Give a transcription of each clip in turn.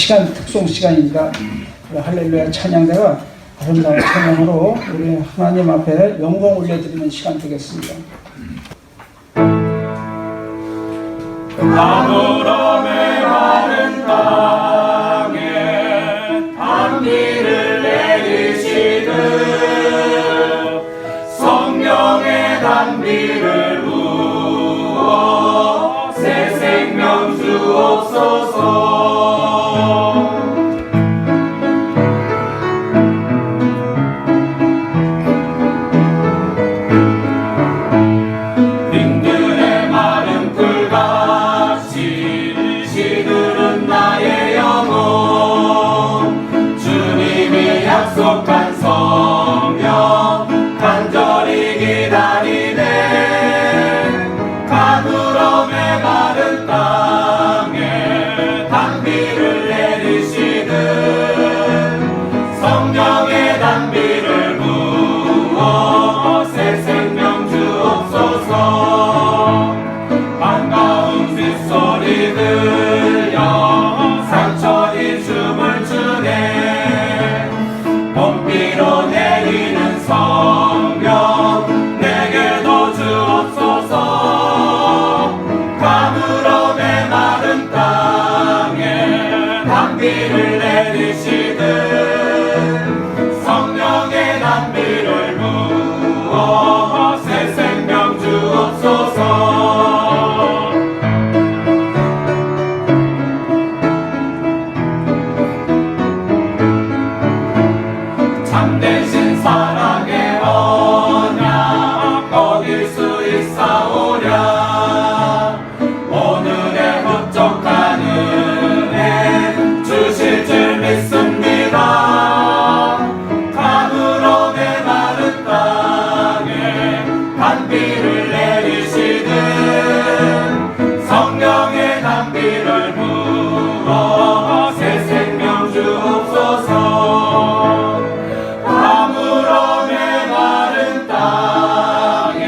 시간 특송 시간입니다. 할렐루야 찬양대가 아름다운 찬양으로 우리 하나님 앞에 영광 올려드리는 시간 되겠습니다. 가물음에 마른 땅에 단비를 내리시듯 성령의 단비를 부어 새 생명 주옵소서. 약속한 성령 간절히 기다리네. 가물음에 마른 땅에 단비를 내리시듯 성령의 단비를 부어 새 생명 주옵소서. 반가운 빗소리 들려 상천이 춤을 추네. 봄비로 내리는 성령 내게도 주옵소서. 가물음에 마른 땅에 단비를 내리시듯 성령의 단비를 부어 새 생명 주옵소서. 참되신 사랑의 언약 얻을 수 있사오랴. 오늘의 흡족한 은혜 주실 줄 믿습니다. 가물음에 마른 땅에 단비를 내리시듯 성령의 단비를 부어 새 생명 주옵소서. 가물음에 마른 땅에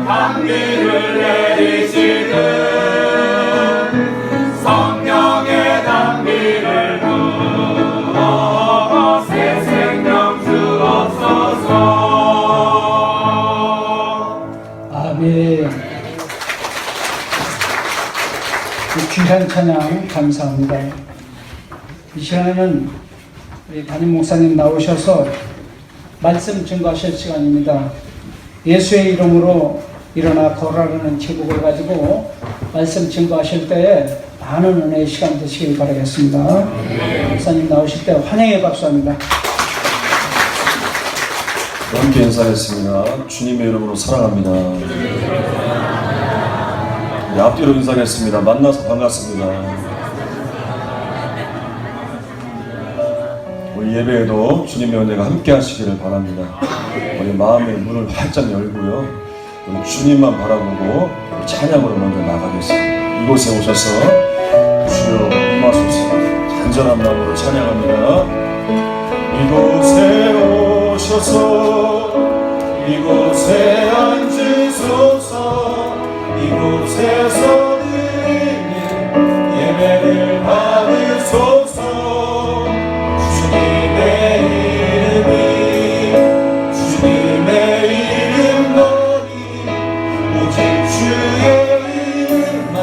단비를 내리시듯 성령의 단비를 부어 새 생명 주옵소서. 아멘. 귀한 찬양 감사합니다. 이 시간에는 우리 담임 목사님 나오셔서 말씀 증거하실 시간입니다. 예수의 이름으로 일어나 걸어라는 제목을 가지고 말씀 증거하실 때에 많은 은혜의 시간 되시길 바라겠습니다. 목사님 나오실 때 환영의 박수합니다. 함께 인사하겠습니다. 주님의 이름으로 사랑합니다. 네, 앞뒤로 인사하겠습니다. 만나서 반갑습니다. 우리 예배에도 주님의 은혜가 함께 하시기를 바랍니다. 우리 마음의 문을 활짝 열고요, 우리 주님만 바라보고 찬양으로 먼저 나가겠습니다. 이곳에 오셔서 주여 임하소서 간절한 마음으로 찬양합니다. 이곳에 오셔서 이곳에 앉으소서. 이곳에서 드리는 예배를 받으소서. 주님의 이름이 주님의 이름만이 오직 주의 이름만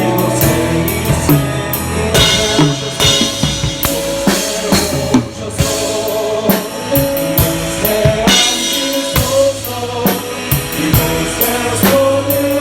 이곳에 있으니 오셔서 이곳에 앉으소서. 이곳에서 드리는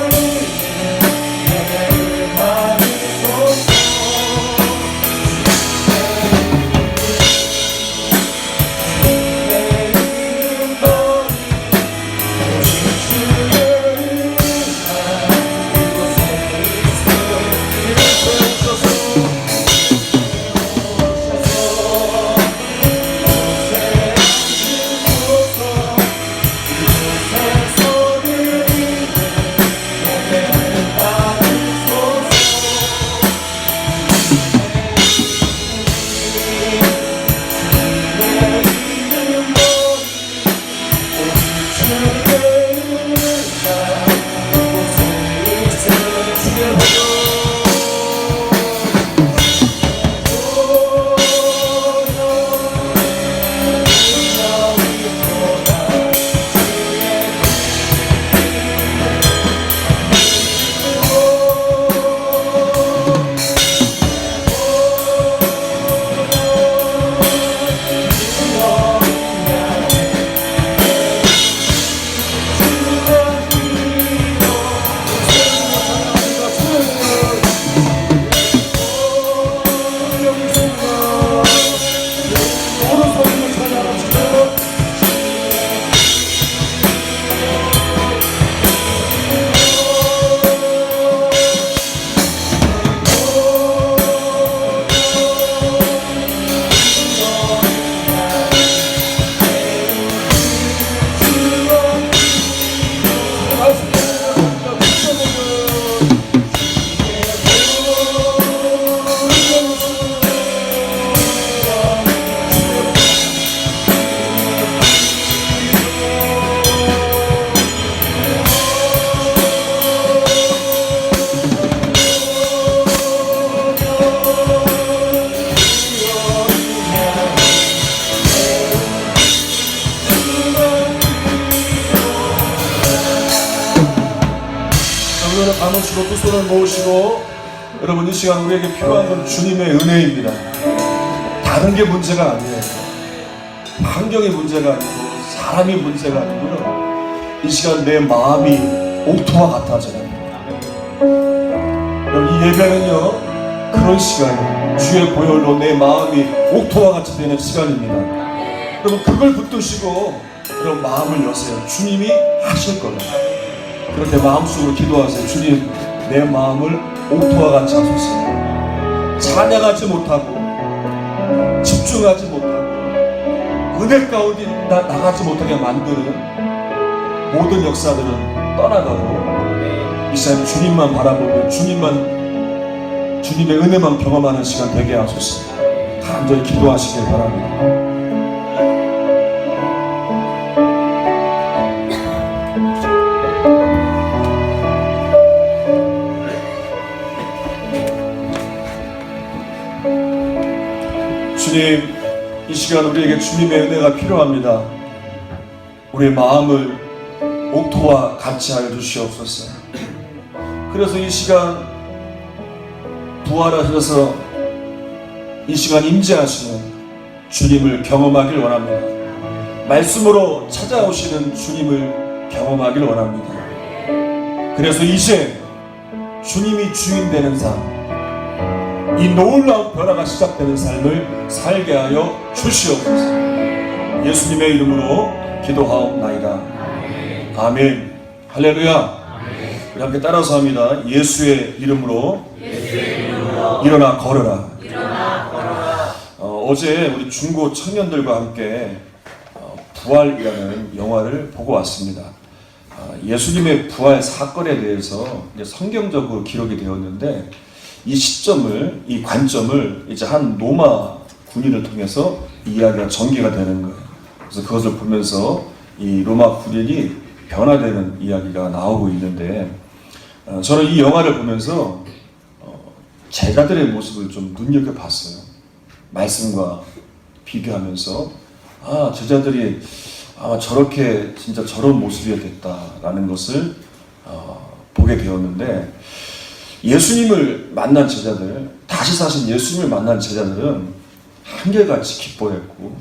모으시고 두 손을 모으시고 여러분 이 시간 우리에게 필요한 건 주님의 은혜입니다. 다른 게 문제가 아니에요. 환경이 문제가 아니고 사람이 문제가 아니고요. 이 시간 내 마음이 옥토와 같아져야 합니다. 여러분 이 예배는요 그런 시간이에요. 주의 보혈로 내 마음이 옥토와 같이 되는 시간입니다. 여러분 그걸 붙드시고 여러분 마음을 여세요. 주님이 하실 거예요. 그렇게 마음속으로 기도하세요. 주님 내 마음을 옥토와 같이 하소서. 찬양하지 못하고 집중하지 못하고 은혜 가운데 나가지 못하게 만드는 모든 역사들은 떠나가고 이 시간 주님만 바라보며 주님의 은혜만 경험하는 시간 되게 하소서. 간절히 기도하시길 바랍니다. 주님, 이 시간 우리에게 주님의 은혜가 필요합니다. 우리의 마음을 옥토와 같이 하여 주시옵소서. 그래서 이 시간 부활하셔서 이 시간 임재하시는 주님을 경험하길 원합니다. 말씀으로 찾아오시는 주님을 경험하길 원합니다. 그래서 이제 주님이 주인 되는 삶, 이 놀라운 변화가 시작되는 삶을 살게 하여 주시옵소서. 예수님의 이름으로 기도하옵나이다. 아멘. 할렐루야. 우리 함께 따라서 합니다. 예수의 이름으로 일어나 걸어라. 어제 우리 중고 청년들과 함께 부활이라는 영화를 보고 왔습니다. 예수님의 부활 사건에 대해서 이제 성경적으로 기록이 되었는데 이 시점을, 이 관점을 이제 한 로마 군인을 통해서 이야기가 전개가 되는 거예요. 그래서 그것을 보면서 이 로마 군인이 변화되는 이야기가 나오고 있는데 저는 이 영화를 보면서 제자들의 모습을 좀 눈여겨봤어요. 말씀과 비교하면서 제자들이 저렇게 진짜 저런 모습이었겠다라는 것을 보게 되었는데 예수님을 만난 제자들, 다시 사신 예수님을 만난 제자들은 한결같이 기뻐했고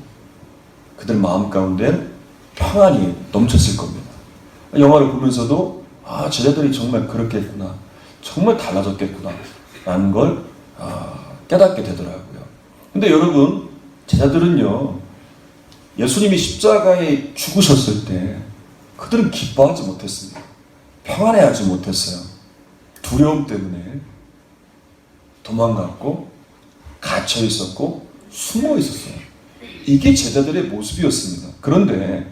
그들 마음 가운데 평안이 넘쳤을 겁니다. 영화를 보면서도 제자들이 정말 그렇겠구나, 정말 달라졌겠구나 라는 걸 깨닫게 되더라고요. 근데 여러분, 제자들은요 예수님이 십자가에 죽으셨을 때 그들은 기뻐하지 못했습니다. 평안해하지 못했어요. 두려움 때문에 도망갔고 갇혀 있었고 숨어 있었어요. 이게 제자들의 모습이었습니다. 그런데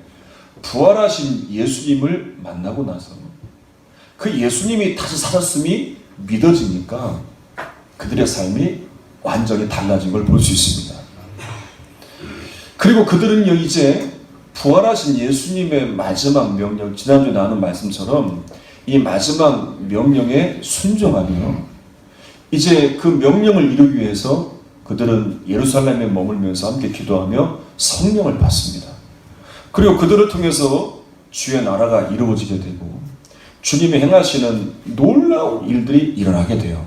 부활하신 예수님을 만나고 나서 그 예수님이 다시 살았음이 믿어지니까 그들의 삶이 완전히 달라진 걸 볼 수 있습니다. 그리고 그들은요 이제 부활하신 예수님의 마지막 명령, 지난주에 나눈 말씀처럼 이 마지막 명령에 순종하며 이제 그 명령을 이루기 위해서 그들은 예루살렘에 머물면서 함께 기도하며 성령을 받습니다. 그리고 그들을 통해서 주의 나라가 이루어지게 되고 주님이 행하시는 놀라운 일들이 일어나게 돼요.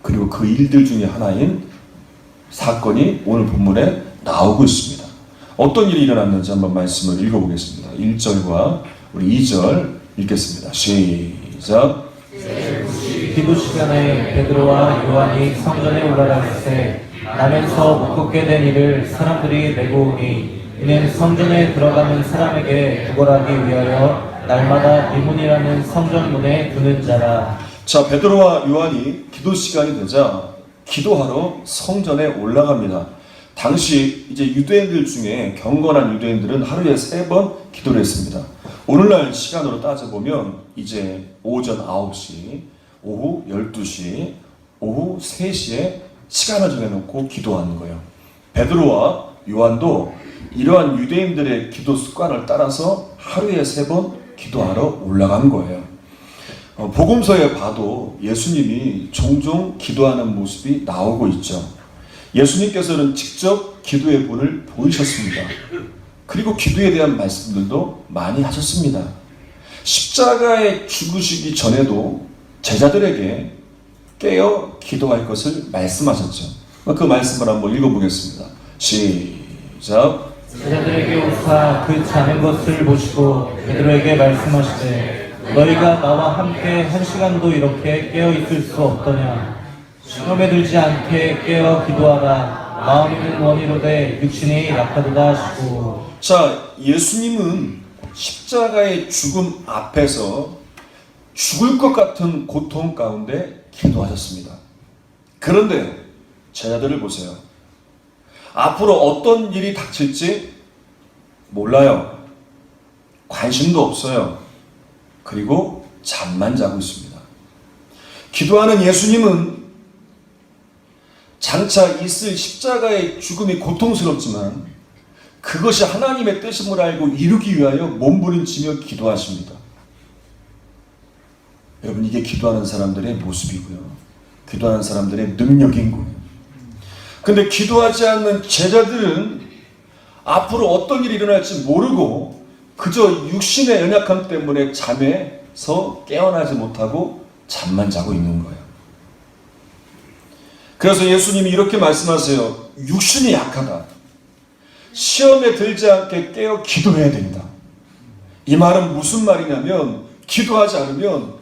그리고 그 일들 중에 하나인 사건이 오늘 본문에 나오고 있습니다. 어떤 일이 일어났는지 한번 말씀을 읽어보겠습니다. 1절과 우리 2절 읽겠습니다. 시작. 기도 시간에 베드로와 요한이 성전에 올라갔을 때 나면서 묵고 된 이를 사람들이 내고 오니 이는 성전에 들어가는 사람에게 구걸하기 위하여 날마다 미문이라는 성전문에 두는 자라. 자, 베드로와 요한이 기도 시간이 되자 기도하러 성전에 올라갑니다. 당시 이제 유대인들 중에 경건한 유대인들은 하루에 3번 기도를 했습니다. 오늘날 시간으로 따져보면 이제 오전 9시, 오후 12시, 오후 3시에 시간을 정해놓고 기도하는 거예요. 베드로와 요한도 이러한 유대인들의 기도 습관을 따라서 하루에 3번 기도하러 올라간 거예요. 복음서에 봐도 예수님이 종종 기도하는 모습이 나오고 있죠. 예수님께서는 직접 기도의 본을 보이셨습니다. 그리고 기도에 대한 말씀들도 많이 하셨습니다. 십자가에 죽으시기 전에도 제자들에게 깨어 기도할 것을 말씀하셨죠. 그 말씀을 한번 읽어보겠습니다. 시작. 제자들에게 오사 그 자는 것을 보시고 베드로에게 말씀하시되 너희가 나와 함께 1시간도 이렇게 깨어 있을 수 없더냐. 시험에 들지 않게 깨어 기도하라. 마음에는 원이로되 육신이 약하도다 하시고. 자, 예수님은 십자가의 죽음 앞에서 죽을 것 같은 고통 가운데 기도하셨습니다. 그런데 제자들을 보세요. 앞으로 어떤 일이 닥칠지 몰라요. 관심도 없어요. 그리고 잠만 자고 있습니다. 기도하는 예수님은 장차 있을 십자가의 죽음이 고통스럽지만 그것이 하나님의 뜻임을 알고 이루기 위하여 몸부림치며 기도하십니다. 여러분, 이게 기도하는 사람들의 모습이고요. 기도하는 사람들의 능력인 거예요. 근데 기도하지 않는 제자들은 앞으로 어떤 일이 일어날지 모르고 그저 육신의 연약함 때문에 잠에서 깨어나지 못하고 잠만 자고 있는 거예요. 그래서 예수님이 이렇게 말씀하세요. 육신이 약하다. 시험에 들지 않게 깨어 기도해야 된다. 이 말은 무슨 말이냐면 기도하지 않으면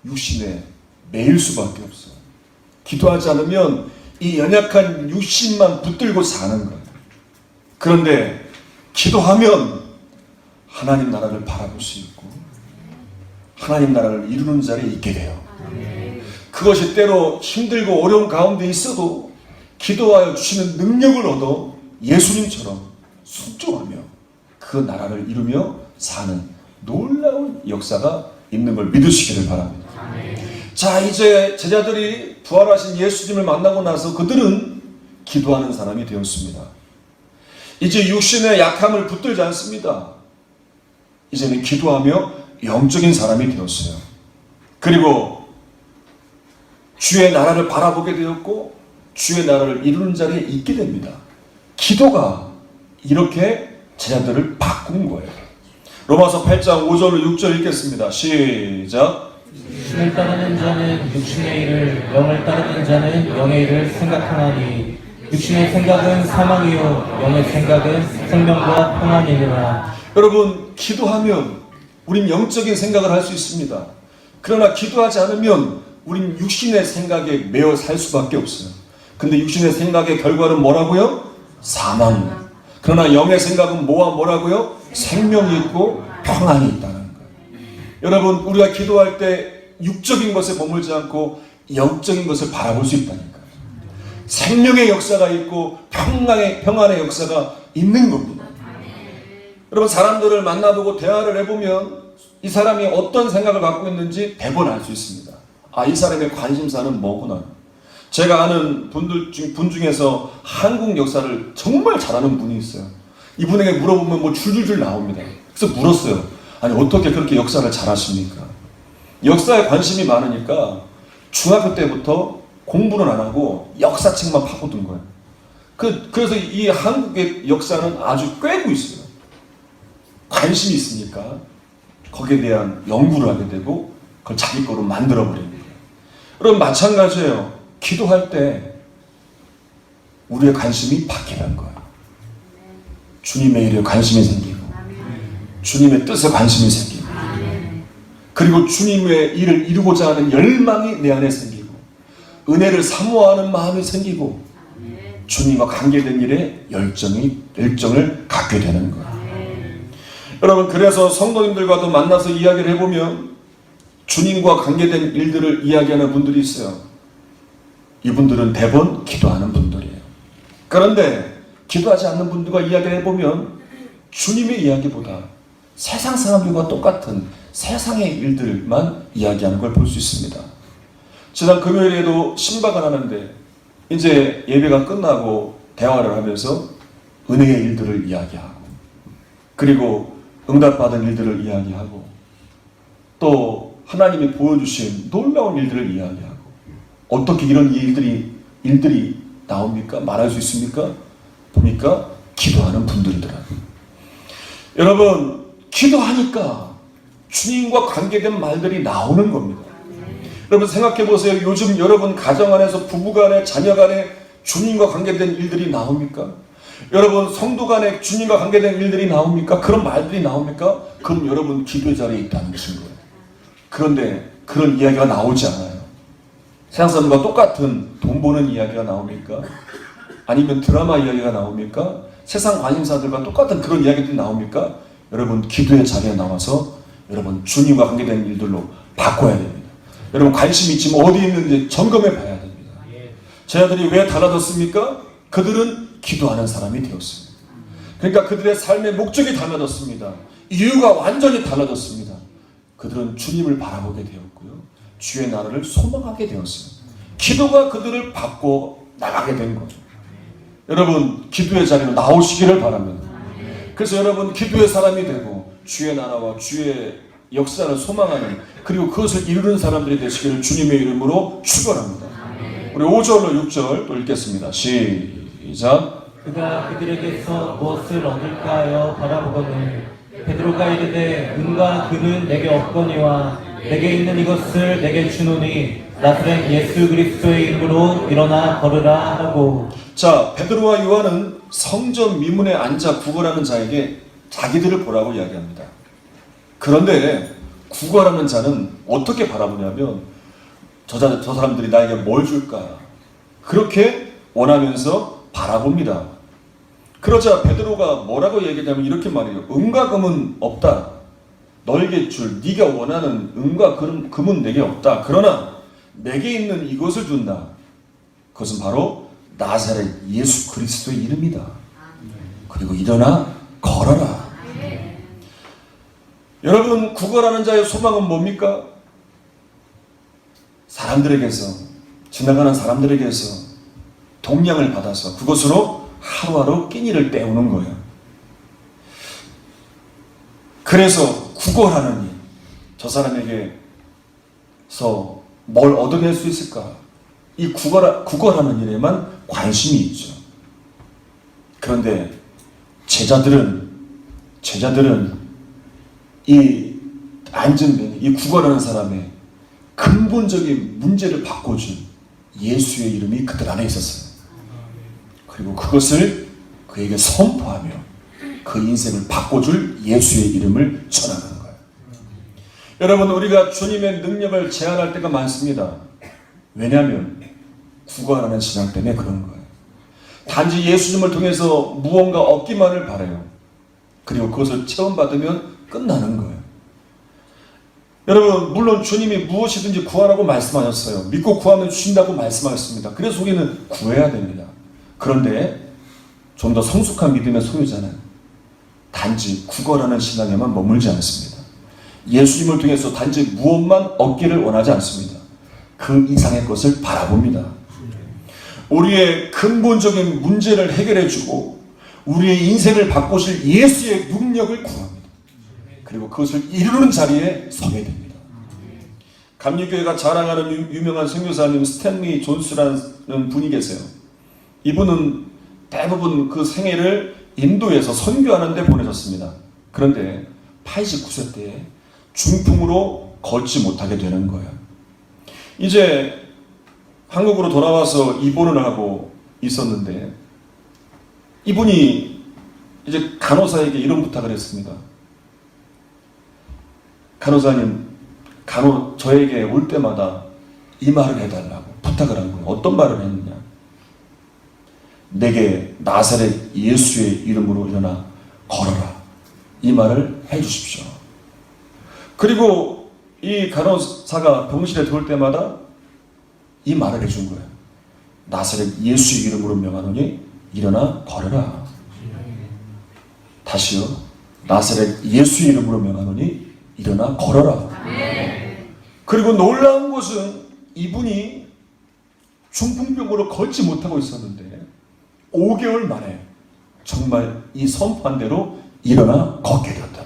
육신에 매일 수밖에 없어요. 기도하지 않으면 이 연약한 육신만 붙들고 사는 거예요. 그런데 기도하면 하나님 나라를 바라볼 수 있고 하나님 나라를 이루는 자리에 있게 돼요. 그것이 때로 힘들고 어려운 가운데 있어도 기도하여 주시는 능력을 얻어 예수님처럼 순종하며 그 나라를 이루며 사는 놀라운 역사가 있는 걸 믿으시기를 바랍니다. 자, 이제 제자들이 부활하신 예수님을 만나고 나서 그들은 기도하는 사람이 되었습니다. 이제 육신의 약함을 붙들지 않습니다. 이제는 기도하며 영적인 사람이 되었어요. 그리고 주의 나라를 바라보게 되었고 주의 나라를 이루는 자리에 있게 됩니다. 기도가 이렇게 제자들을 바꾼 거예요. 로마서 8장 5절로 6절 읽겠습니다. 시작. 신을 따르는 자는 육신의 일을, 영을 따르는 자는 영의 일을 생각하나니 육신의 생각은 사망이요 영의 생각은 생명과 평안이니라. 여러분, 기도하면 우린 영적인 생각을 할 수 있습니다. 그러나 기도하지 않으면 우린 육신의 생각에 매여 살 수밖에 없어요. 근데 육신의 생각의 결과는 뭐라고요? 사망이에요. 그러나 영의 생각은 뭐라고요? 생명이 있고 평안이 있다는 거예요. 여러분, 우리가 기도할 때 육적인 것에 머물지 않고 영적인 것을 바라볼 수 있다니까요. 생명의 역사가 있고 평안의 역사가 있는 겁니다. 여러분, 사람들을 만나보고 대화를 해보면 이 사람이 어떤 생각을 갖고 있는지 대부분 알 수 있습니다. 아, 이 사람의 관심사는 뭐구나. 제가 아는 분 중에서 한국 역사를 정말 잘하는 분이 있어요. 이분에게 물어보면 뭐 줄줄줄 나옵니다. 그래서 물었어요. 아니, 어떻게 그렇게 역사를 잘하십니까? 역사에 관심이 많으니까 중학교 때부터 공부는 안 하고 역사책만 파고든 거예요. 그래서 이 한국의 역사는 아주 꿰고 있어요. 관심이 있으니까 거기에 대한 연구를 하게 되고 그걸 자기 거로 만들어버리는 거예요. 여러분, 마찬가지예요. 기도할 때 우리의 관심이 바뀌는 거예요. 주님의 일에 관심이 생기고 주님의 뜻에 관심이 생기고 그리고 주님의 일을 이루고자 하는 열망이 내 안에 생기고 은혜를 사모하는 마음이 생기고 주님과 관계된 일에 열정을 갖게 되는 거예요. 여러분, 그래서 성도님들과도 만나서 이야기를 해보면 주님과 관계된 일들을 이야기하는 분들이 있어요. 이분들은 대부분 기도하는 분들이에요. 그런데 기도하지 않는 분들과 이야기를 해보면 주님의 이야기보다 세상 사람들과 똑같은 세상의 일들만 이야기하는 걸 볼 수 있습니다. 지난 금요일에도 신방을 하는데 이제 예배가 끝나고 대화를 하면서 은혜의 일들을 이야기하고 그리고 응답받은 일들을 이야기하고 또 하나님이 보여주신 놀라운 일들을 이야기하고 어떻게 이런 일들이 나옵니까? 말할 수 있습니까? 보니까 기도하는 분들이더라고요. 여러분, 기도하니까 주님과 관계된 말들이 나오는 겁니다. 여러분 생각해 보세요. 요즘 여러분 가정 안에서 부부 간에 자녀 간에 주님과 관계된 일들이 나옵니까? 여러분 성도 간에 주님과 관계된 일들이 나옵니까? 그런 말들이 나옵니까? 그럼 여러분 기도의 자리에 있다는 증거예요. 그런데 그런 이야기가 나오지 않아요. 세상 사람과 똑같은 돈 버는 이야기가 나옵니까? 아니면 드라마 이야기가 나옵니까? 세상 관심사들과 똑같은 그런 이야기들이 나옵니까? 여러분 기도의 자리에 나와서 여러분 주님과 관계된 일들로 바꿔야 됩니다. 여러분 관심이 지금 어디 있는지 점검해 봐야 됩니다. 제 아들이 왜 달라졌습니까? 그들은 기도하는 사람이 되었습니다. 그러니까 그들의 삶의 목적이 달라졌습니다. 이유가 완전히 달라졌습니다. 그들은 주님을 바라보게 되었고요. 주의 나라를 소망하게 되었습니다. 기도가 그들을 바꿔 나가게 된 거죠. 여러분 기도의 자리로 나오시기를 바랍니다. 그래서 여러분 기도의 사람이 되고 주의 나라와 주의 역사를 소망하는 그리고 그것을 이루는 사람들이 되시기를 주님의 이름으로 축원합니다. 우리 5절로 6절 또 읽겠습니다. 시작. 그가 그들에게서 무엇을 얻을까 하여 바라보거늘 베드로가 이르되 은과 금은 내게 없거니와 내게 있는 이것을 내게 주노니 나사렛 예수 그리스도의 이름으로 일어나 걸으라 하고. 자, 베드로와 요한은 성전 미문에 앉아 구걸하는 자에게 자기들을 보라고 이야기합니다. 그런데 구걸하는 자는 어떻게 바라보냐면 저 사람들이 나에게 뭘 줄까? 그렇게 원하면서 바라봅니다. 그러자 베드로가 뭐라고 얘기하냐면 이렇게 말해요. 은과 금은 없다. 너에게 줄 네가 원하는 은과 금은 내게 없다. 그러나 내게 있는 이것을 준다. 그것은 바로 나사렛 예수 그리스도의 이름이다. 그리고 일어나 걸어라. 여러분 구걸하는 자의 소망은 뭡니까? 사람들에게서 지나가는 사람들에게서 동량을 받아서 그것으로 하루하루 끼니를 때우는 거예요. 그래서 구걸하는 일, 저 사람에게서 뭘 얻어낼 수 있을까? 이 구걸하는 일에만 관심이 있죠. 그런데 제자들은 이 앉은 이 구걸하는 사람의 근본적인 문제를 바꿔준 예수의 이름이 그들 안에 있었어요. 그리고 그것을 그에게 선포하며 그 인생을 바꿔줄 예수의 이름을 전하는 거예요. 여러분 우리가 주님의 능력을 제한할 때가 많습니다. 왜냐하면 구걸하는 신앙 때문에 그런 거예요. 단지 예수님을 통해서 무언가 얻기만을 바라요. 그리고 그것을 체험받으면 끝나는 거예요. 여러분 물론 주님이 무엇이든지 구하라고 말씀하셨어요. 믿고 구하면 주신다고 말씀하셨습니다. 그래서 우리는 구해야 됩니다. 그런데 좀 더 성숙한 믿음의 소유자는 단지 구걸하는 신앙에만 머물지 않습니다. 예수님을 통해서 단지 무엇만 얻기를 원하지 않습니다. 그 이상의 것을 바라봅니다. 우리의 근본적인 문제를 해결해주고 우리의 인생을 바꾸실 예수의 능력을 구합니다. 그리고 그것을 이루는 자리에 서게 됩니다. 감리교회가 자랑하는 유명한 선교사님 스탠리 존스라는 분이 계세요. 이분은 대부분 그 생애를 인도에서 선교하는 데 보내셨습니다. 그런데 89세 때에 중풍으로 걷지 못하게 되는 거예요. 이제 한국으로 돌아와서 입원을 하고 있었는데 이분이 이제 간호사에게 이런 부탁을 했습니다. 간호사님, 저에게 올 때마다 이 말을 해달라고 부탁을 한 거예요. 어떤 말을 했느냐? 내게 나사렛 예수의 이름으로 일어나 걸어라. 이 말을 해주십시오. 그리고 이 간호사가 병실에 들어올 때마다 이 말을 해준 거예요. 나사렛 예수의 이름으로 명하노니 일어나 걸어라. 다시요. 나사렛 예수의 이름으로 명하노니 일어나 걸어라. 그리고 놀라운 것은 이분이 중풍병으로 걷지 못하고 있었는데 5개월 만에 정말 이 선포한 대로 일어나 걷게 되었다.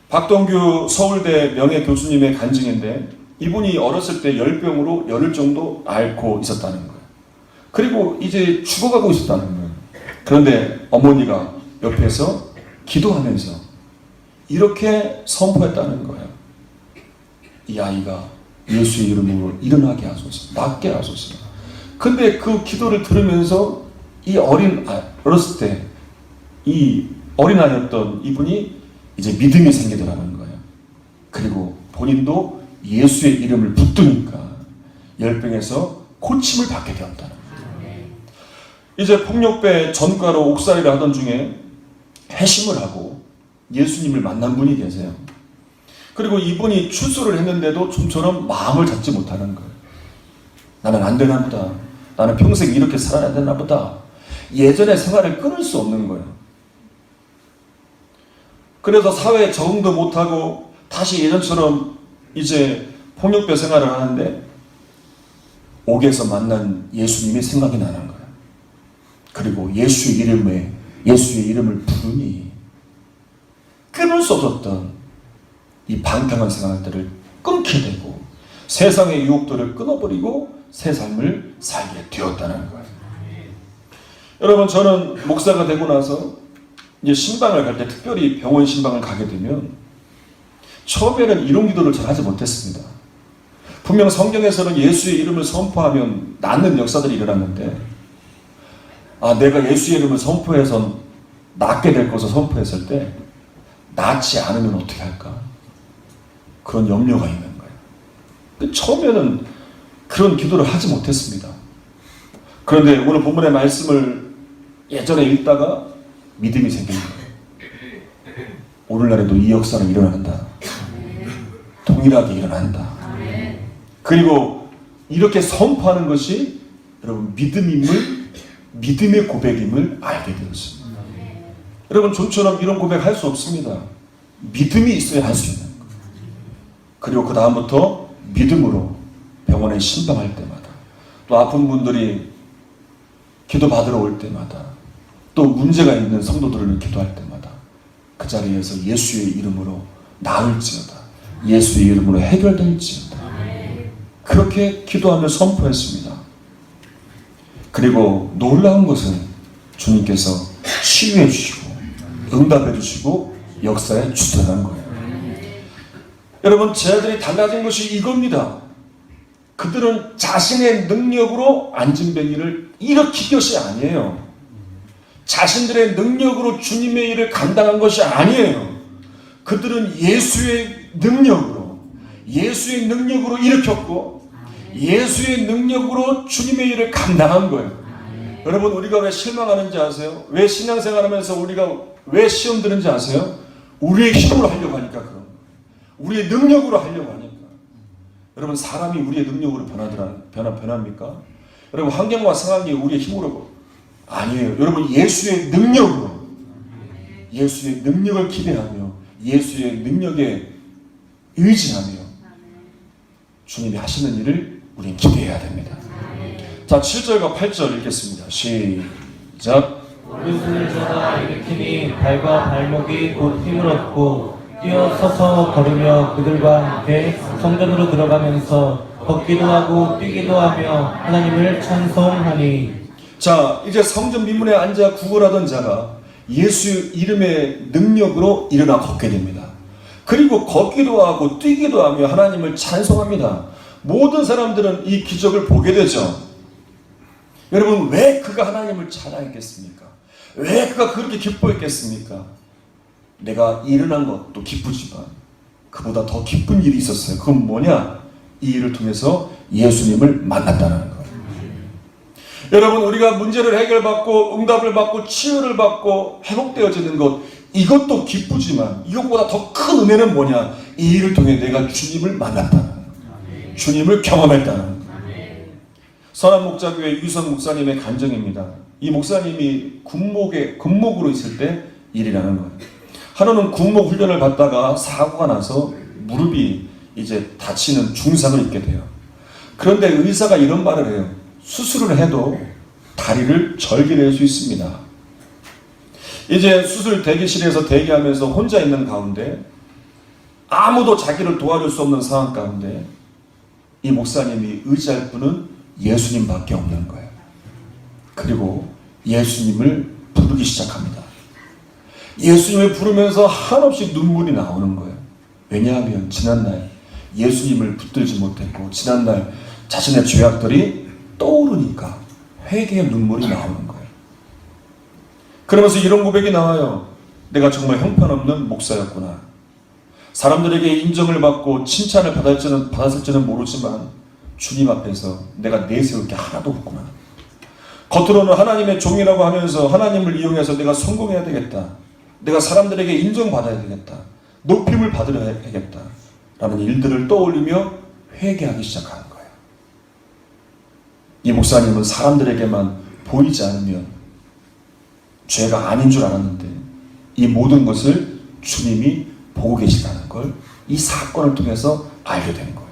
박동규 서울대 명예교수님의 간증인데 이분이 어렸을 때 열병으로 열흘 정도 앓고 있었다는 거예요. 그리고 이제 죽어가고 있었다는 거예요. 그런데 어머니가 옆에서 기도하면서 이렇게 선포했다는 거예요. 이 아이가 예수의 이름으로 일어나게 하소서, 낫게 하소서. 근데 그 기도를 들으면서 이 어렸을 때 이 어린아이였던 이분이 이제 믿음이 생기더라는 거예요. 그리고 본인도 예수의 이름을 붙드니까 열병에서 고침을 받게 되었다는 거예요. 이제 폭력배 전과로 옥살이를 하던 중에 회심을 하고 예수님을 만난 분이 계세요. 그리고 이분이 출소를 했는데도 좀처럼 마음을 잡지 못하는 거예요. 나는 안 되나 보다. 나는 평생 이렇게 살아야 되나 보다. 예전의 생활을 끊을 수 없는 거예요. 그래서 사회에 적응도 못하고 다시 예전처럼 이제 폭력배 생활을 하는데 옥에서 만난 예수님이 생각이 나는 거예요. 그리고 예수의 이름을 부르니 끊을 수 없었던 이 방탕한 생활들을 끊게 되고 세상의 유혹들을 끊어버리고 새 삶을 살게 되었다는 거예요. 여러분, 저는 목사가 되고 나서 이제 신방을 갈 때, 특별히 병원 신방을 가게 되면 처음에는 이런 기도를 잘 하지 못했습니다. 분명 성경에서는 예수의 이름을 선포하면 낫는 역사들이 일어났는데, 내가 예수의 이름을 선포해서 낫게 될 것을 선포했을 때 낫지 않으면 어떻게 할까? 그런 염려가 있는 거예요. 처음에는 그런 기도를 하지 못했습니다. 그런데 오늘 본문의 말씀을 예전에 읽다가 믿음이 생긴 거예요. 오늘날에도 이 역사는 일어난다. 동일하게 일어난다. 그리고 이렇게 선포하는 것이 여러분 믿음의 고백임을 알게 되었습니다. 여러분, 좀처럼 이런 고백할 수 없습니다. 믿음이 있어야 할 수 있는 거예요. 그리고 그 다음부터 믿음으로 병원에 신방할 때마다, 또 아픈 분들이 기도 받으러 올 때마다, 또 문제가 있는 성도들을 기도할 때마다 그 자리에서 예수의 이름으로 나을지어다, 예수의 이름으로 해결될지어다, 그렇게 기도하며 선포했습니다. 그리고 놀라운 것은 주님께서 치유해 주시고 응답해 주시고 역사에 주선한 거예요. 여러분, 제 아들이 달라진 것이 이겁니다. 그들은 자신의 능력으로 안진뱅이를 일으킨 것이 아니에요. 자신들의 능력으로 주님의 일을 감당한 것이 아니에요. 그들은 예수의 능력으로 일으켰고 예수의 능력으로 주님의 일을 감당한 거예요. 여러분, 우리가 왜 실망하는지 아세요? 왜 신앙생활하면서 우리가 왜 시험 드는지 아세요? 우리의 힘으로 하려고 하니까 그런 거예요. 우리의 능력으로 하려고 하니까. 여러분, 사람이 우리의 능력으로 변합니까? 여러분, 환경과 상황이 우리의 힘으로 아니에요. 여러분, 예수의 능력으로, 예수의 능력을 기대하며 예수의 능력에 의지하며 주님이 하시는 일을 우리는 기대해야 됩니다. 자, 7절과 8절 읽겠습니다. 시작. 오른손을 저가 일으키니 발과 발목이 곧 힘을 얻고 뛰어서서 걸으며 그들과 함께 성전으로 들어가면서 걷기도 하고 뛰기도 하며 하나님을 찬송하니. 자, 이제 성전 민문에 앉아 구걸하던 자가 예수 이름의 능력으로 일어나 걷게 됩니다. 그리고 걷기도 하고 뛰기도 하며 하나님을 찬송합니다. 모든 사람들은 이 기적을 보게 되죠. 여러분, 왜 그가 하나님을 찬양했겠습니까? 왜 그가 그렇게 기뻐했겠습니까? 내가 일어난 것도 기쁘지만 그보다 더 기쁜 일이 있었어요. 그건 뭐냐? 이 일을 통해서 예수님을 만났다는 거예요. 여러분, 우리가 문제를 해결받고 응답을 받고 치유를 받고 회복되어지는 것, 이것도 기쁘지만 이것보다 더 큰 은혜는 뭐냐? 이 일을 통해 내가 주님을 만났다는 거예요. 주님을 경험했다는 거예요. 선한 목자교회 유선 목사님의 간증입니다. 이 목사님이 군목으로 있을 때 일이라는 거예요. 하루는 군목 훈련을 받다가 사고가 나서 무릎이 이제 다치는 중상을 입게 돼요. 그런데 의사가 이런 말을 해요. 수술을 해도 다리를 절개낼 수 있습니다. 이제 수술 대기실에서 대기하면서 혼자 있는 가운데 아무도 자기를 도와줄 수 없는 상황 가운데 이 목사님이 의지할 분은 예수님밖에 없는 거예요. 그리고 예수님을 부르기 시작합니다. 예수님을 부르면서 한없이 눈물이 나오는 거예요. 왜냐하면 지난날 예수님을 붙들지 못했고 지난날 자신의 죄악들이 떠오르니까 회개의 눈물이 나오는 거예요. 그러면서 이런 고백이 나와요. 내가 정말 형편없는 목사였구나. 사람들에게 인정을 받고 칭찬을 받았을지는 모르지만 주님 앞에서 내가 내세울 게 하나도 없구나. 겉으로는 하나님의 종이라고 하면서 하나님을 이용해서 내가 성공해야 되겠다. 내가 사람들에게 인정받아야 되겠다. 높임을 받으려야겠다. 라는 일들을 떠올리며 회개하기 시작하는 거예요. 이 목사님은 사람들에게만 보이지 않으면 죄가 아닌 줄 알았는데 이 모든 것을 주님이 보고 계시다는 걸 이 사건을 통해서 알게 된 거예요.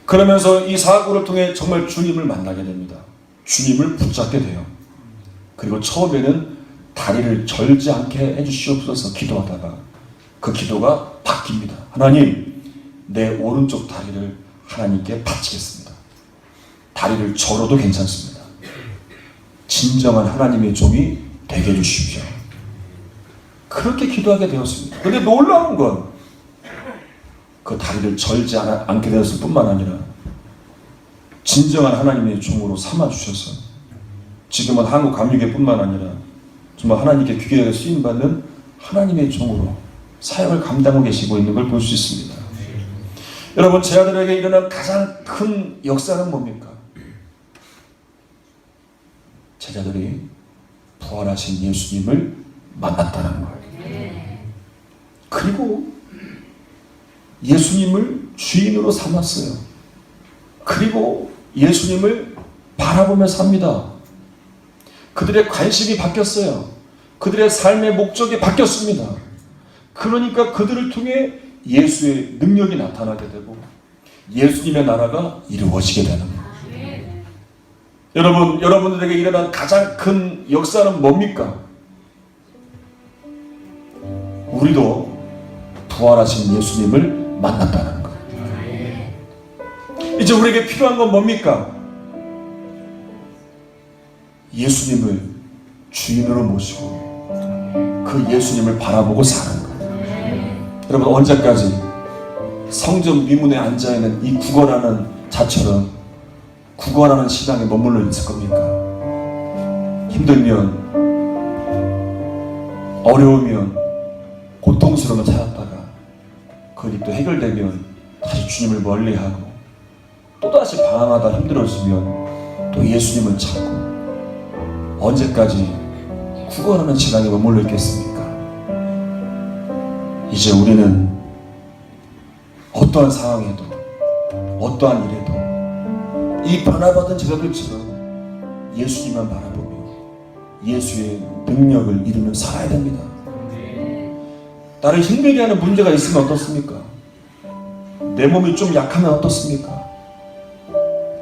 그러면서 이 사고를 통해 정말 주님을 만나게 됩니다. 주님을 붙잡게 돼요. 그리고 처음에는 다리를 절지 않게 해주시옵소서 기도하다가 그 기도가 바뀝니다. 하나님, 내 오른쪽 다리를 하나님께 바치겠습니다. 다리를 절어도 괜찮습니다. 진정한 하나님의 종이 되게 해주십시오. 그렇게 기도하게 되었습니다. 그런데 놀라운 건 그 다리를 절지 않게 되었을 뿐만 아니라 진정한 하나님의 종으로 삼아주셔서 지금은 한국 감리교뿐만 아니라 정말 하나님께 귀하게 쓰임받는 하나님의 종으로 사역을 감당하고 계시고 있는 걸 볼 수 있습니다. 여러분, 제 아들에게 일어난 가장 큰 역사는 뭡니까? 제자들이 부활하신 예수님을 만났다는 거예요. 그리고 예수님을 주인으로 삼았어요. 그리고 예수님을 바라보며 삽니다. 그들의 관심이 바뀌었어요. 그들의 삶의 목적이 바뀌었습니다. 그러니까 그들을 통해 예수의 능력이 나타나게 되고 예수님의 나라가 이루어지게 되는 거예요. 여러분, 여러분들에게 일어난 가장 큰 역사는 뭡니까? 우리도 부활하신 예수님을 만났다는 거예요. 이제 우리에게 필요한 건 뭡니까? 예수님을 주인으로 모시고 그 예수님을 바라보고 사는 거예요. 여러분, 언제까지 성전 미문에 앉아있는 이 국어라는 자처럼 국어라는 신앙에 머물러 있을 겁니까? 힘들면, 어려우면, 고통스러움을 찾았다가 그 일이 또 해결되면 다시 주님을 멀리하고 또다시 방황하다 힘들어지면 또 예수님을 찾고 언제까지 구걸하는 신앙에 머물러 있겠습니까? 이제 우리는 어떠한 상황에도 어떠한 일에도 이 변화받은 제자들처럼 예수님만 바라보며 예수의 능력을 이루며 살아야 됩니다. 나를 힘들게 하는 문제가 있으면 어떻습니까? 내 몸이 좀 약하면 어떻습니까?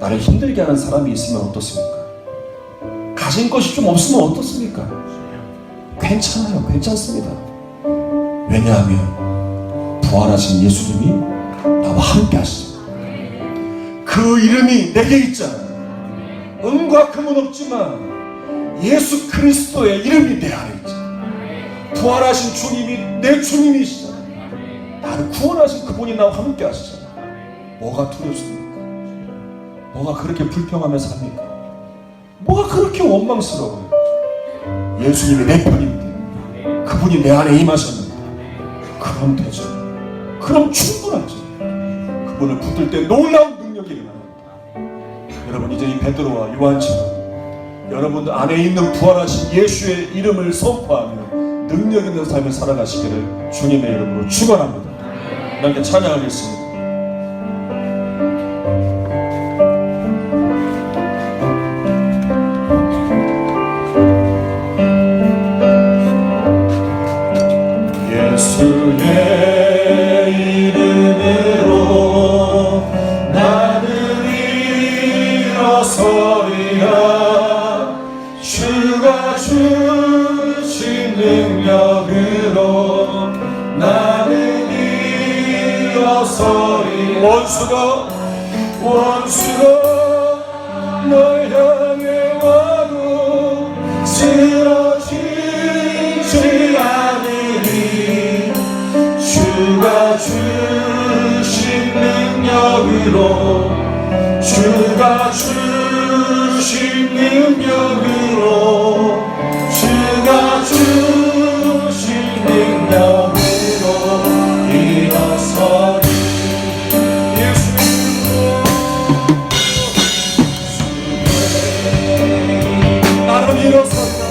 나를 힘들게 하는 사람이 있으면 어떻습니까? 가진 것이 좀 없으면 어떻습니까? 괜찮아요. 괜찮습니다. 왜냐하면 부활하신 예수님이 나와 함께 하시죠. 그 이름이 내게 있잖아요. 은과 금은 없지만 예수 그리스도의 이름이 내 안에 있잖아요. 부활하신 주님이 내 주님이시잖아요. 나를 구원하신 그분이 나와 함께 하시잖아요. 뭐가 두렵습니까? 뭐가 그렇게 불평하며 삽니까? 뭐가 그렇게 원망스러워요? 예수님이 내 편인데 그분이 내 안에 임하셨는데 그럼 되죠. 그럼 충분하죠. 그분을 붙들 때 놀라운 능력이 일어납니다. 여러분, 이제 이 베드로와 요한처럼 여러분 안에 있는 부활하신 예수의 이름을 선포하며 능력 있는 삶을 살아가시기를 주님의 이름으로 축원합니다. 하나님께 찬양하겠습니다. 예수의 이름으로 나는 일어서리라. 주가 주신 능력으로 나는 일어서리라. 원수가 널 향해 와도 쓰러지지 않으리. 주가 주신 능력으로 주가 주신 능력으로 주가 주신 능력으로 일어서리 예수님 나는 일어섰다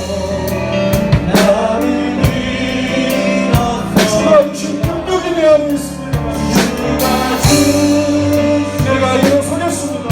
나는 일어섰다 주가 주신 능력이 내 안에 있습니다 주가 주신 내가 일어서겠습니다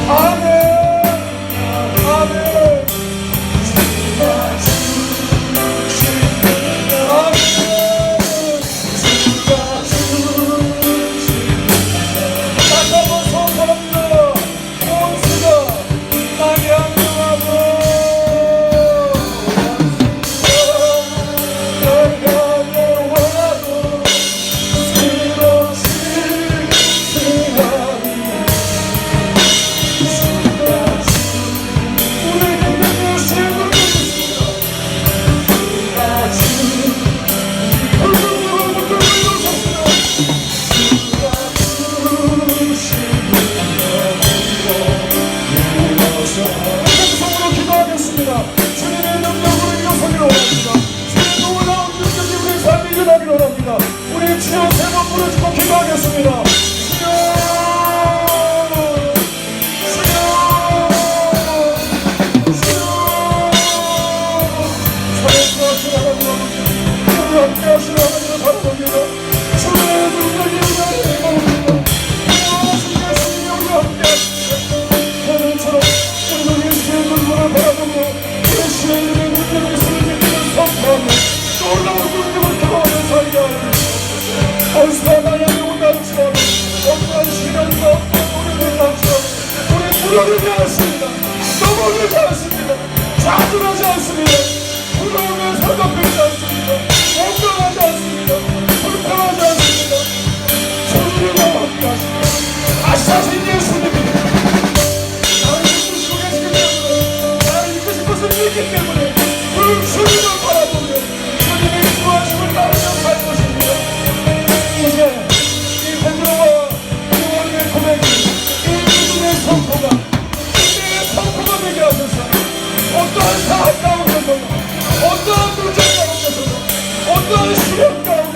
아멘 넘어지지 않습니다. 좌절하지 않습니다. 부러움에 설득되지 않습니다. 원망하지 않습니다. 불평하지 않습니다. 주님과 함께 하십니다. 다시 하신 예수님이 나를 믿고 속에시기 때문에 나를 믿고 싶어서 믿기 때문에 그 주님을 바라보며 주님의 구하심을 따르며 살 것입니다. 이제 이 베드로와 요한의 고백이 이 믿음의 선포가 성포가 되게 하셔서 어떠한 사업 가운데서도 어떠한 문제 가운데서도 어떠한 시련 가운데서도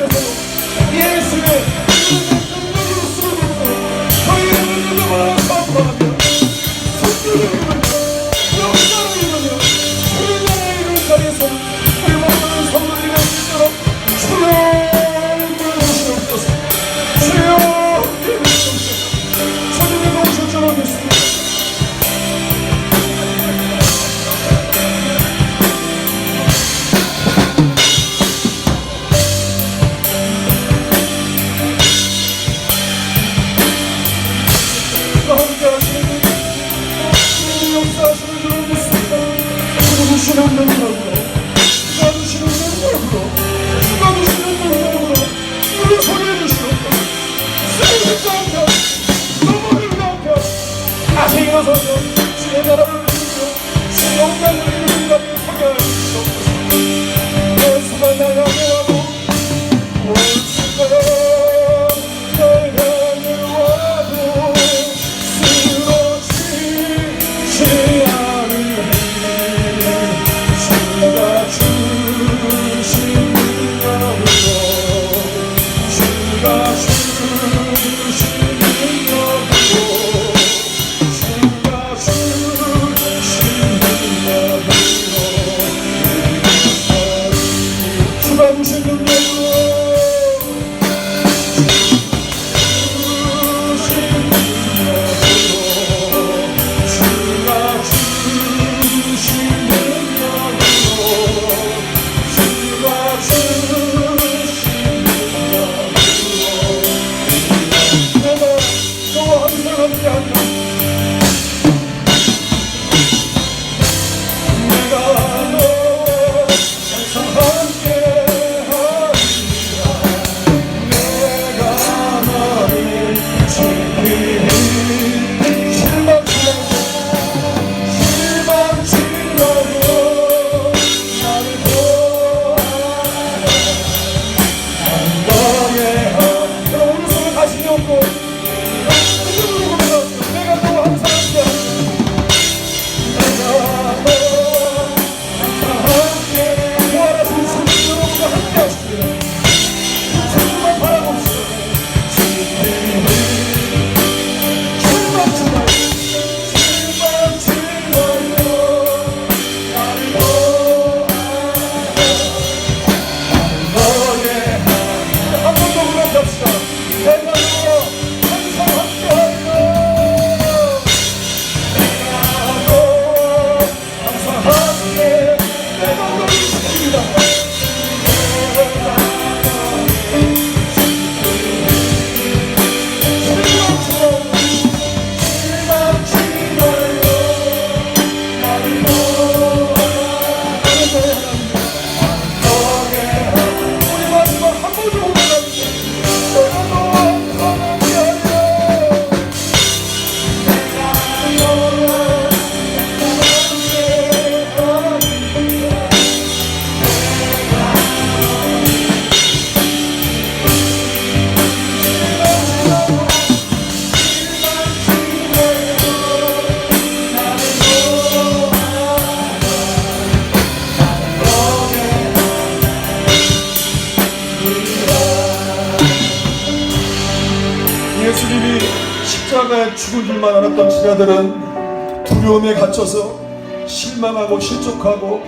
예수님이 십자가에 죽을 줄만 알았던 제자들은 두려움에 갇혀서 실망하고 실족하고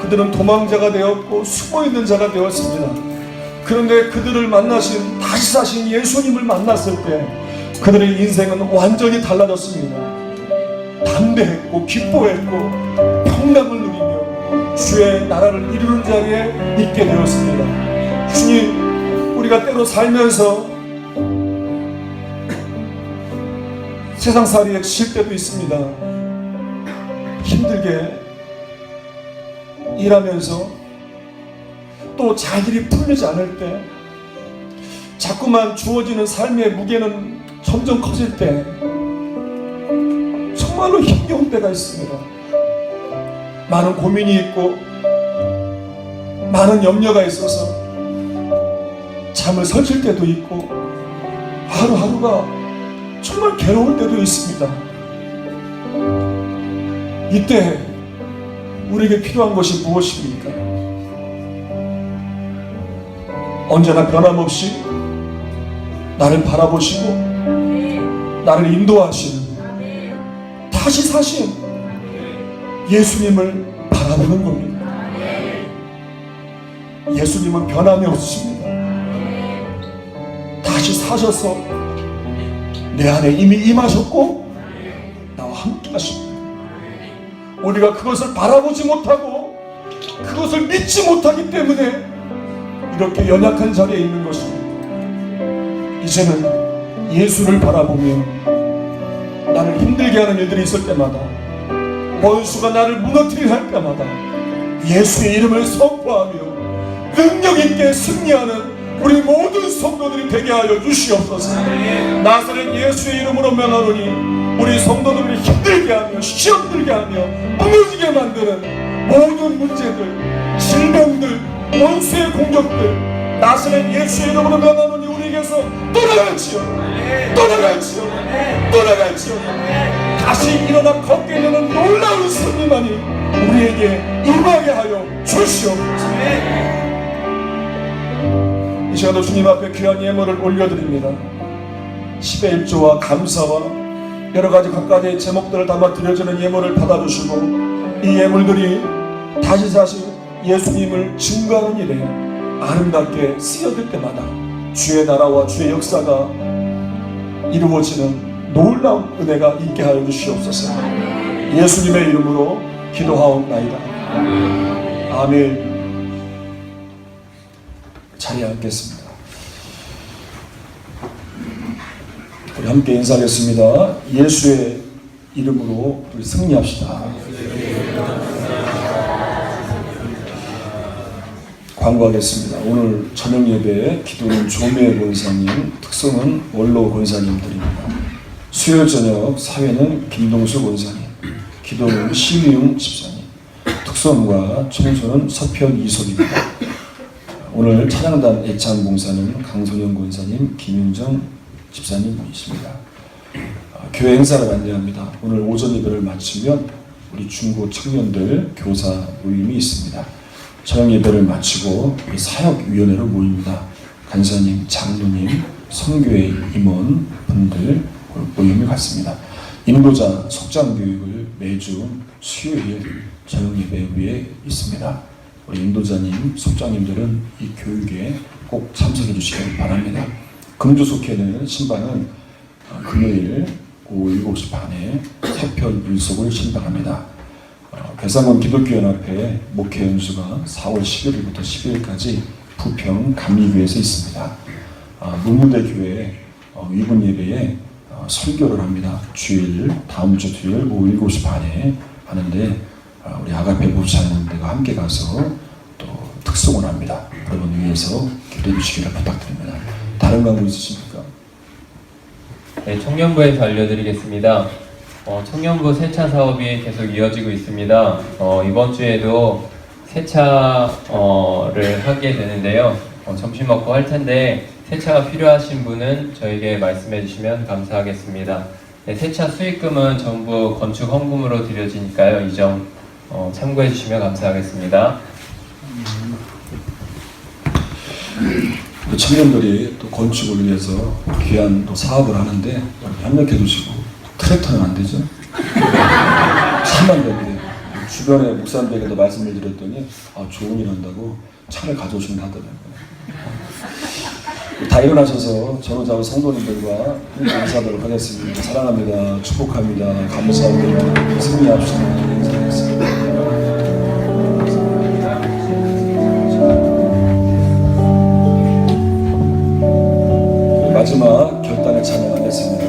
그들은 도망자가 되었고 숨어있는 자가 되었습니다. 그런데 그들을 만나신 다시 사신 예수님을 만났을 때 그들의 인생은 완전히 달라졌습니다. 담대했고 기뻐했고 평강을 누리며 주의 나라를 이루는 자리에 있게 되었습니다. 주님, 우리가 때로 살면서 세상살이에 질 때도 있습니다. 힘들게 일하면서 또 자질이 풀리지 않을 때 자꾸만 주어지는 삶의 무게는 점점 커질 때 정말로 힘겨운 때가 있습니다. 많은 고민이 있고 많은 염려가 있어서 잠을 설칠 때도 있고 하루하루가 정말 괴로울 때도 있습니다. 이때 우리에게 필요한 것이 무엇입니까? 언제나 변함없이 나를 바라보시고 나를 인도하시는 다시 사신 예수님을 바라보는 겁니다. 예수님은 변함이 없으십니다. 다시 사셔서 내 안에 이미 임하셨고 나와 함께 하십니다. 우리가 그것을 바라보지 못하고 그것을 믿지 못하기 때문에 이렇게 연약한 자리에 있는 것입니다. 이제는 예수를 바라보며 나를 힘들게 하는 일들이 있을 때마다 원수가 나를 무너뜨리려 할 때마다 예수의 이름을 선포하며 능력 있게 승리하는 우리 모든 성도들이 되게 하여 주시옵소서. 나사렛 예수의 이름으로 명하노니 우리 성도들을 힘들게 하며 시험들게 하며 무너지게 만드는 모든 문제들, 질병들, 원수의 공격들 나사렛 예수의 이름으로 명하노니 우리에게서 떠나갈지어 다시 일어나 걷게 되는 놀라운 승리만이 우리에게 임하게 하여 주시옵소서. 이 시간도 주님 앞에 귀한 예물을 올려드립니다. 10의 1조와 감사와 여러가지 각가지의 제목들을 담아 드려지는 예물을 받아주시고 이 예물들이 다시 사실 예수님을 증거하는 일에 아름답게 쓰여질 때마다 주의 나라와 주의 역사가 이루어지는 놀라운 은혜가 있게 하여 주시옵소서. 예수님의 이름으로 기도하옵나이다. 아멘. 자리에 앉겠습니다. 우리 함께 인사하겠습니다. 예수의 이름으로 우리 승리합시다. 광고하겠습니다. 오늘 저녁 예배에 기도는 조미애 권사님, 특성은 원로 권사님들입니다. 수요일 저녁 사회는 김동수 권사님, 기도는 심희웅 집사님, 특성과 청소는 서편 이솔입니다. 오늘 찬양단 애창 봉사는 강선영 권사님, 김윤정 집사님 분이십니다. 교회 행사를 안내합니다. 오늘 오전 예배를 마치면 우리 중고 청년들 교사 모임이 있습니다. 저녁 예배를 마치고 사역위원회로 모입니다. 간사님, 장로님, 선교회 임원 분들 모임을 갖습니다. 인도자 석장 교육을 매주 수요일 저녁 예배 위에 있습니다. 우리 인도자님, 속장님들은 이 교육에 꼭 참석해 주시기 바랍니다. 금주속회는 신방은 금요일 오후 7시 반에 세편 일속을 신방합니다. 괴산군 기독교연합회 목회 연수가 4월 11일부터 12일까지 부평 감리교회에서 있습니다. 문무대 교회 위문 예배에 설교를 합니다. 주일 다음 주 주일 오후 7시 반에 하는데 우리 아가페 부부자녀들과 함께 가서 또 특송을 합니다. 여러분 위해서 기도해 주시기를 부탁드립니다. 다른 광고 있으십니까? 네, 청년부에서 알려드리겠습니다. 청년부 세차 사업이 계속 이어지고 있습니다. 이번 주에도 세차를 하게 되는데요. 점심 먹고 할 텐데 세차가 필요하신 분은 저에게 말씀해 주시면 감사하겠습니다. 네, 세차 수익금은 전부 건축 헌금으로 드려지니까요. 이 점 참고해 주시면 감사하겠습니다. 청년들이 또 건축을 위해서 귀한 또 사업을 하는데 협력해 주시고 트랙터는 안 되죠? 차만 되는데 주변에 목사님에게도 말씀을 드렸더니 좋은 일 한다고 차를 가져오시면 하더라고요. 다 일어나셔서 전우자와 성도님들과 인사하도록 하겠습니다. 사랑합니다. 축복합니다. 감사합니다. 승리합시다. 인사하겠습니다. 마지막 결단의 찬양하겠습니다.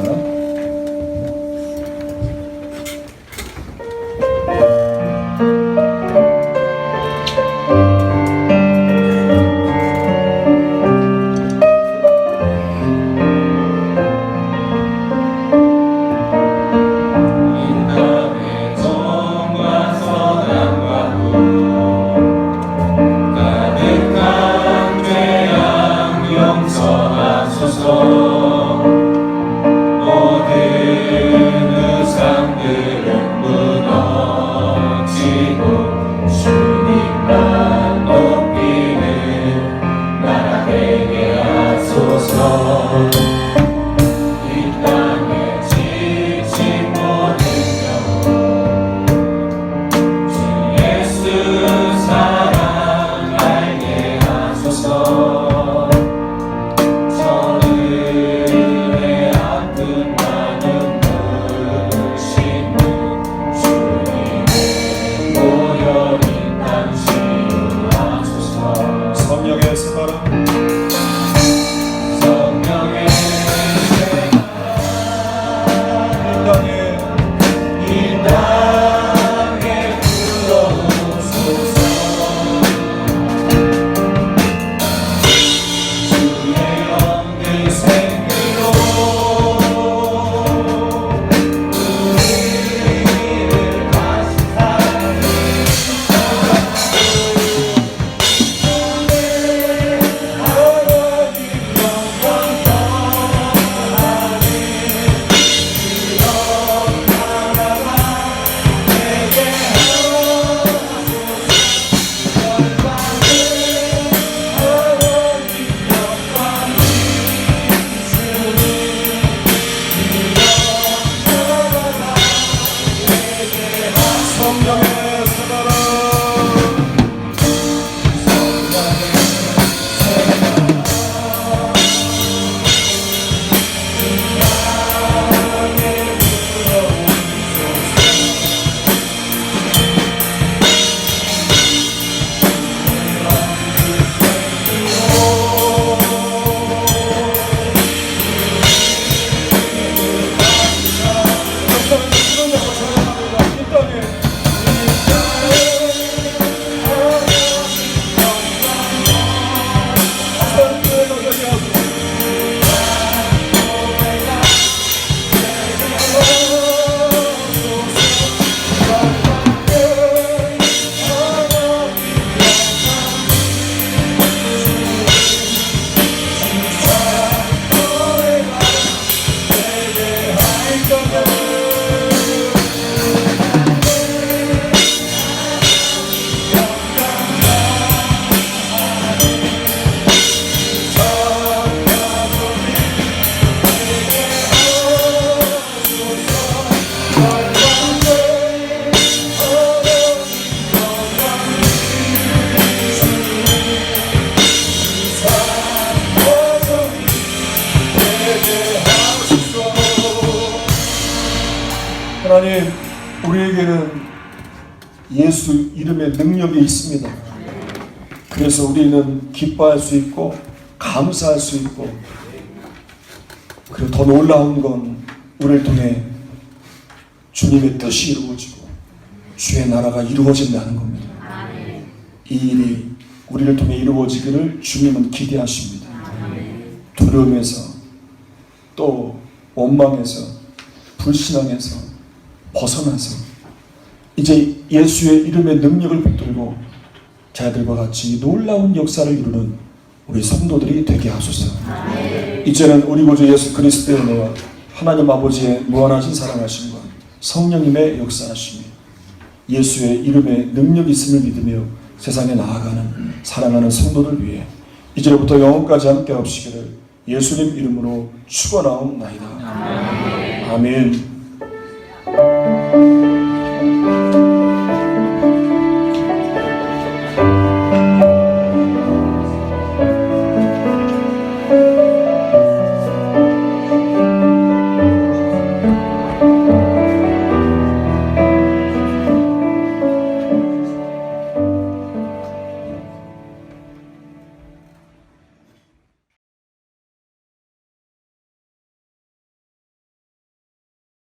하나님, 우리에게는 예수 이름의 능력이 있습니다. 그래서 우리는 기뻐할 수 있고 감사할 수 있고, 그리고 더 놀라운 건 우리를 통해 주님의 뜻이 이루어지고 주의 나라가 이루어진다는 겁니다. 이 일이 우리를 통해 이루어지기를 주님은 기대하십니다. 두려움에서, 또 원망에서, 불신앙에서 벗어나서 이제 예수의 이름의 능력을 붙들고 자들과 같이 놀라운 역사를 이루는 우리 성도들이 되게 하소서. 이제는 우리 구주 예수 그리스도의 은혜와 하나님 아버지의 무한하신 사랑하심과 성령님의 역사하심이 예수의 이름에 능력이 있음을 믿으며 세상에 나아가는 사랑하는 성도들 위해 이제부터 영원까지 함께 하시기를 예수님 이름으로 축원하옵나이다. 아멘.